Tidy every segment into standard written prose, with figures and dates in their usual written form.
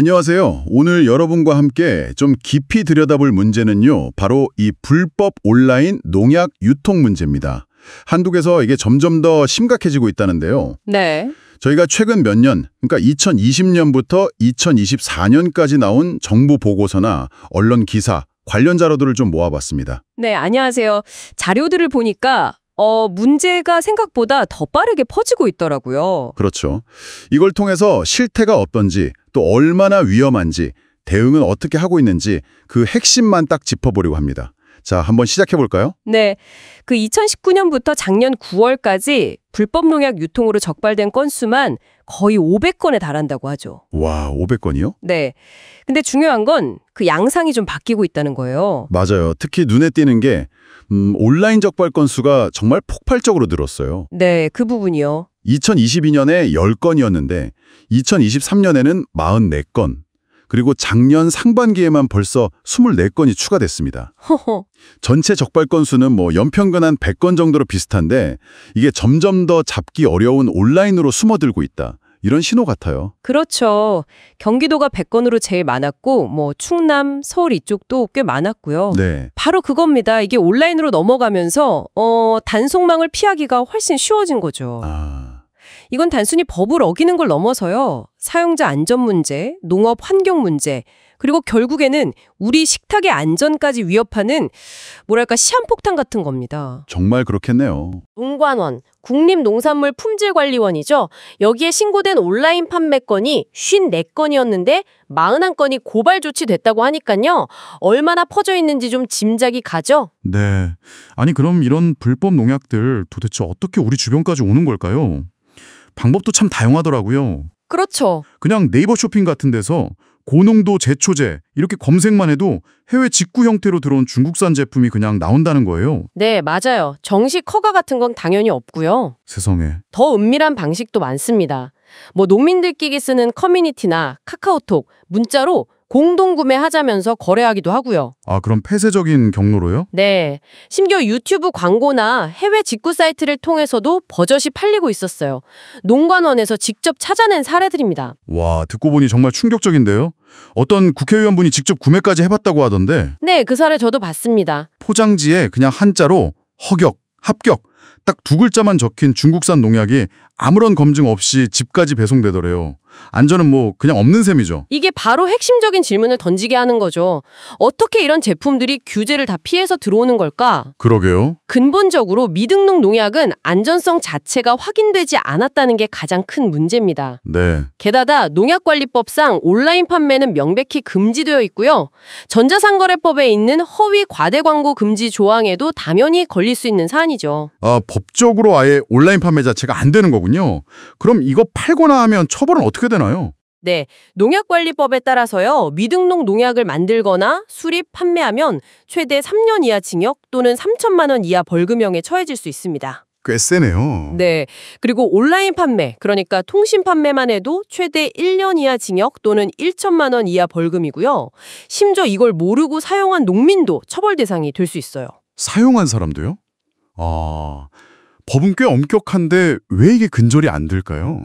안녕하세요. 오늘 여러분과 함께 좀 깊이 들여다볼 문제는요. 바로 이 불법 온라인 농약 유통 문제입니다. 한국에서 이게 점점 더 심각해지고 있다는데요. 네. 저희가 최근 몇 년, 그러니까 2020년부터 2024년까지 나온 정부 보고서나 언론 기사, 관련 자료들을 좀 모아봤습니다. 네, 안녕하세요. 자료들을 보니까 문제가 생각보다 더 빠르게 퍼지고 있더라고요. 그렇죠. 이걸 통해서 실태가 어떤지, 또 얼마나 위험한지, 대응은 어떻게 하고 있는지 그 핵심만 딱 짚어보려고 합니다. 자, 한번 시작해볼까요? 네, 그 2019년부터 작년 9월까지 불법 농약 유통으로 적발된 건수만 거의 500건에 달한다고 하죠. 와, 500건이요? 네, 근데 중요한 건 그 양상이 좀 바뀌고 있다는 거예요. 맞아요. 특히 눈에 띄는 게 온라인 적발 건수가 정말 폭발적으로 늘었어요. 네, 그 부분이요. 2022년에 10건이었는데 2023년에는 44건, 그리고 작년 상반기에만 벌써 24건이 추가됐습니다. 허허. 전체 적발 건수는 연평균 한 100건 정도로 비슷한데 이게 점점 더 잡기 어려운 온라인으로 숨어들고 있다. 이런 신호 같아요. 그렇죠. 경기도가 100건으로 제일 많았고 충남, 서울 이쪽도 꽤 많았고요. 네. 바로 그겁니다. 이게 온라인으로 넘어가면서 단속망을 피하기가 훨씬 쉬워진 거죠. 이건 단순히 법을 어기는 걸 넘어서요. 사용자 안전 문제, 농업 환경 문제, 그리고 결국에는 우리 식탁의 안전까지 위협하는 시한폭탄 같은 겁니다. 정말 그렇겠네요. 농관원, 국립농산물품질관리원이죠. 여기에 신고된 온라인 판매 건이 54건이었는데 41건이 고발 조치됐다고 하니까요. 얼마나 퍼져 있는지 좀 짐작이 가죠? 네. 아니 그럼 이런 불법 농약들 도대체 어떻게 우리 주변까지 오는 걸까요? 방법도 참 다양하더라고요. 그렇죠. 그냥 네이버 쇼핑 같은 데서 고농도 제초제 이렇게 검색만 해도 해외 직구 형태로 들어온 중국산 제품이 그냥 나온다는 거예요. 네, 맞아요. 정식 허가 같은 건 당연히 없고요. 세상에. 더 은밀한 방식도 많습니다. 농민들끼리 쓰는 커뮤니티나 카카오톡, 문자로 공동 구매하자면서 거래하기도 하고요. 아, 그럼 폐쇄적인 경로로요? 네. 심지어 유튜브 광고나 해외 직구 사이트를 통해서도 버젓이 팔리고 있었어요. 농관원에서 직접 찾아낸 사례들입니다. 와, 듣고 보니 정말 충격적인데요? 어떤 국회의원분이 직접 구매까지 해봤다고 하던데 네, 그 사례 저도 봤습니다. 포장지에 그냥 한자로 허격, 합격 딱 두 글자만 적힌 중국산 농약이 아무런 검증 없이 집까지 배송되더래요. 안전은 그냥 없는 셈이죠. 이게 바로 핵심적인 질문을 던지게 하는 거죠. 어떻게 이런 제품들이 규제를 다 피해서 들어오는 걸까? 그러게요. 근본적으로 미등록 농약은 안전성 자체가 확인되지 않았다는 게 가장 큰 문제입니다. 네. 게다가 농약관리법상 온라인 판매는 명백히 금지되어 있고요. 전자상거래법에 있는 허위 과대 광고 금지 조항에도 당연히 걸릴 수 있는 사안이죠. 아, 법적으로 아예 온라인 판매 자체가 안 되는 거군요. 그럼 이거 팔거나 하면 처벌은 어떻게 되나요? 네, 농약관리법에 따라서요. 미등록 농약을 만들거나 수립, 판매하면 최대 3년 이하 징역 또는 3천만 원 이하 벌금형에 처해질 수 있습니다. 꽤 세네요. 네, 그리고 온라인 판매, 그러니까 통신 판매만 해도 최대 1년 이하 징역 또는 1천만 원 이하 벌금이고요. 심지어 이걸 모르고 사용한 농민도 처벌 대상이 될 수 있어요. 사용한 사람도요? 아, 법은 꽤 엄격한데 왜 이게 근절이 안 될까요?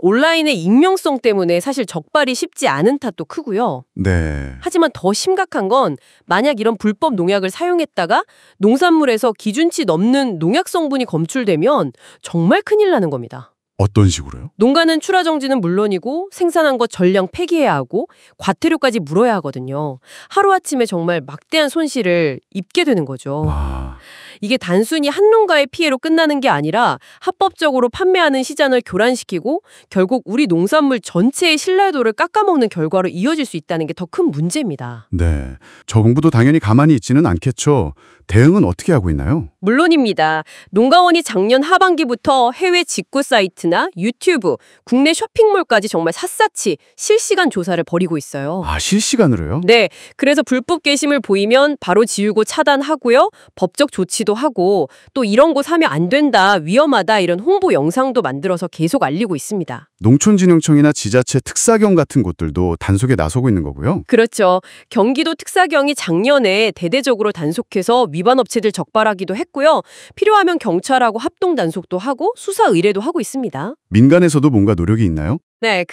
온라인의 익명성 때문에 사실 적발이 쉽지 않은 탓도 크고요. 네. 하지만 더 심각한 건 만약 이런 불법 농약을 사용했다가 농산물에서 기준치 넘는 농약 성분이 검출되면 정말 큰일 나는 겁니다. 어떤 식으로요? 농가는 출하 정지는 물론이고 생산한 것 전량 폐기해야 하고 과태료까지 물어야 하거든요. 하루아침에 정말 막대한 손실을 입게 되는 거죠. 아, 이게 단순히 한 농가의 피해로 끝나는 게 아니라 합법적으로 판매하는 시장을 교란시키고 결국 우리 농산물 전체의 신뢰도를 깎아먹는 결과로 이어질 수 있다는 게 더 큰 문제입니다. 네. 저공부도 당연히 가만히 있지는 않겠죠. 대응은 어떻게 하고 있나요? 물론입니다. 농가원이 작년 하반기부터 해외 직구 사이트나 유튜브, 국내 쇼핑몰까지 정말 샅샅이 실시간 조사를 벌이고 있어요. 아, 실시간으로요? 네, 그래서 불법 게시물 보이면 바로 지우고 차단하고요. 법적 조치도 하고 또 이런 거 사면 안 된다, 위험하다 이런 홍보 영상도 만들어서 계속 알리고 있습니다. 농촌진흥청이나 지자체 특사경 같은 곳들도 단속에 나서고 있는 거고요. 그렇죠. 경기도 특사경이 작년에 대대적으로 단속해서 위반 업체들 적발하기도 했고요. 필요하면 경찰하고 합동 단속도 하고 수사 의뢰도 하고 있습니다. 민간에서도 뭔가 노력이 있나요? 네,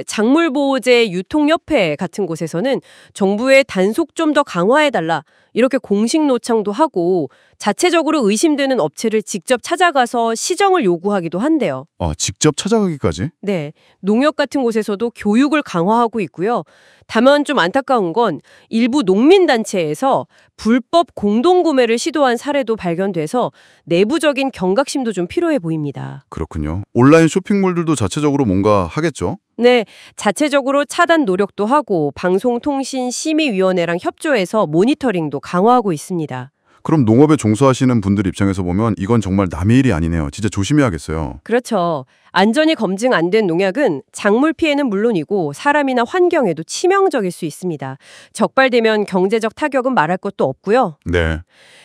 작물보호제 유통협회 같은 곳에서는 정부의 단속 좀 더 강화해달라 이렇게 공식 요청도 하고 자체적으로 의심되는 업체를 직접 찾아가서 시정을 요구하기도 한대요. 직접 찾아가기까지? 네, 농협 같은 곳에서도 교육을 강화하고 있고요. 다만 좀 안타까운 건 일부 농민단체에서 불법 공동구매를 시도한 사례도 발견돼서 내부적인 경각심도 좀 필요해 보입니다. 그렇군요. 온라인 쇼핑몰들도 자체적으로 뭔가 하겠죠? 네, 자체적으로 차단 노력도 하고 방송통신심의위원회랑 협조해서 모니터링도 강화하고 있습니다. 그럼 농업에 종사하시는 분들 입장에서 보면 이건 정말 남의 일이 아니네요. 진짜 조심해야겠어요. 그렇죠. 안전이 검증 안 된 농약은 작물 피해는 물론이고 사람이나 환경에도 치명적일 수 있습니다. 적발되면 경제적 타격은 말할 것도 없고요. 네.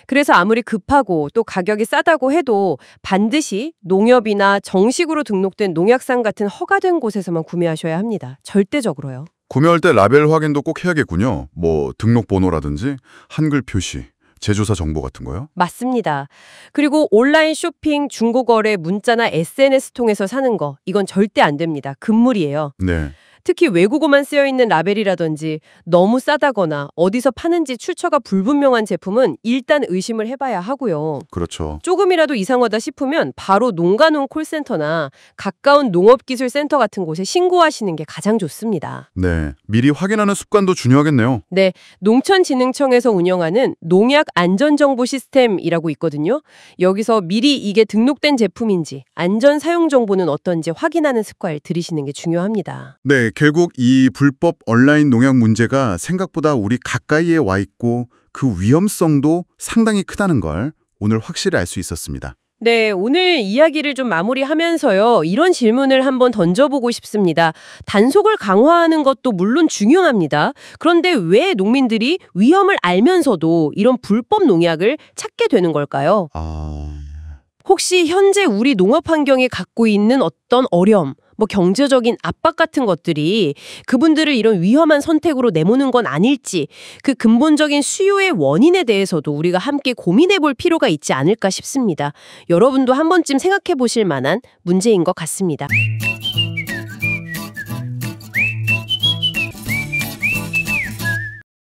그래서 아무리 급하고 또 가격이 싸다고 해도 반드시 농협이나 정식으로 등록된 농약상 같은 허가된 곳에서만 구매하셔야 합니다. 절대적으로요. 구매할 때 라벨 확인도 꼭 해야겠군요. 뭐 등록번호라든지 한글 표시, 제조사 정보 같은 거요? 맞습니다. 그리고 온라인 쇼핑, 중고거래, 문자나 SNS 통해서 사는 거 이건 절대 안 됩니다. 금물이에요. 네. 특히 외국어만 쓰여있는 라벨이라든지 너무 싸다거나 어디서 파는지 출처가 불분명한 제품은 일단 의심을 해봐야 하고요. 그렇죠. 조금이라도 이상하다 싶으면 바로 농가농 콜센터나 가까운 농업기술센터 같은 곳에 신고하시는 게 가장 좋습니다. 네. 미리 확인하는 습관도 중요하겠네요. 네, 농촌진흥청에서 운영하는 농약 안전정보 시스템이라고 있거든요. 여기서 미리 이게 등록된 제품인지 안전 사용 정보는 어떤지 확인하는 습관을 들이시는 게 중요합니다. 네, 결국 이 불법 온라인 농약 문제가 생각보다 우리 가까이에 와 있고 그 위험성도 상당히 크다는 걸 오늘 확실히 알 수 있었습니다. 네, 오늘 이야기를 좀 마무리하면서요. 이런 질문을 한번 던져보고 싶습니다. 단속을 강화하는 것도 물론 중요합니다. 그런데 왜 농민들이 위험을 알면서도 이런 불법 농약을 찾게 되는 걸까요? 혹시 현재 우리 농업 환경이 갖고 있는 어떤 어려움, 경제적인 압박 같은 것들이 그분들을 이런 위험한 선택으로 내모는 건 아닐지, 그 근본적인 수요의 원인에 대해서도 우리가 함께 고민해 볼 필요가 있지 않을까 싶습니다. 여러분도 한 번쯤 생각해 보실 만한 문제인 것 같습니다.